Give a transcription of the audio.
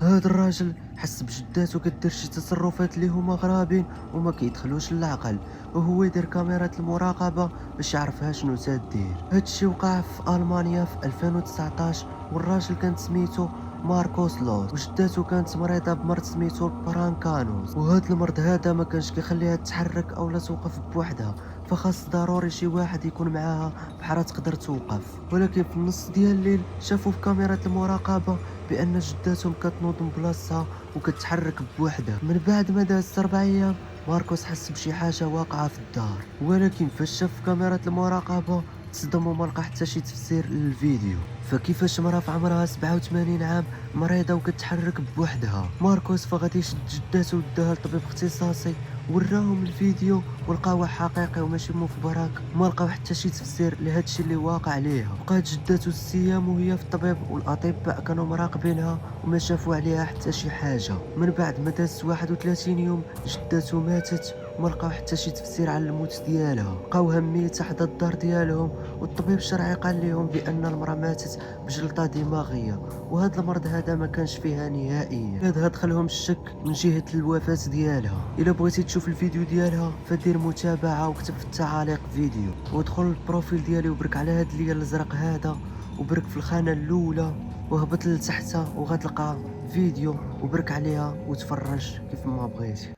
هذا الراجل حس بجداتو كدير شي تصرفات اللي هما غرابين وما كيدخلوش للعقل، وهو يدير كاميرات المراقبة باش يعرفها شنو تدير. هادشي وقع في ألمانيا في 2019، والراجل كان سميتو ماركوس لوس، وجداتو كانت مريضة بمرض سميتو برانكانوس، وهاد المرض هذا ما كانش كيخليها تحرك اولا توقف بوحدها، فخاص ضروري شي واحد يكون معاها بحال تقدر توقف. ولكن في النص ديال الليل شافوا في كاميرات المراقبة بان جداتهم كتنوض من بلاصتها وكتحرك بوحدها. من بعد ما داز 4 ايام ماركوس حس بشي حاجه واقعه في الدار، ولكن فاش شاف كاميرات المراقبه تصدم وما لقى حتى شي تفسير للفيديو. فكيفاش مرا في عمرها 87 عام مريضه وكتحرك بوحدها؟ ماركوس فغادي يشد جداتو وداها لطبيب اختصاصي وراهم الفيديو ولقاوه حقيقي وماشي مفبرك، وما لقاو حتى شي تفسير لهادشي اللي واقع ليها. بقات جداتو 6 ايام وهي في الطبيب، والاطباء كانوا مراقبينها وما شافوا عليها حتى شي حاجه. من بعد ما دازت 31 يوم جداتو ماتت وما لقاو حتى شي تفسير على الموت ديالها. لقاوها ميته حدا الدار ديالهم، والطبيب الشرعي قال لهم بان المراه ماتت بجلطه دماغيه، وهذا المرض هذا ما كانش فيها نهائيا. هذا دخلهم الشك من جهه الوفاه ديالها. الا بغيتي تشوف الفيديو ديالها فدير متابعه وكتب في التعاليق فيديو، ودخل البروفيل ديالي وبرك على هاد اللي الازرق هذا، وبرك في الخانه الاولى وهبط لتحت وغتلقى فيديو وبرك عليها وتفرج كيف ما بغيتي.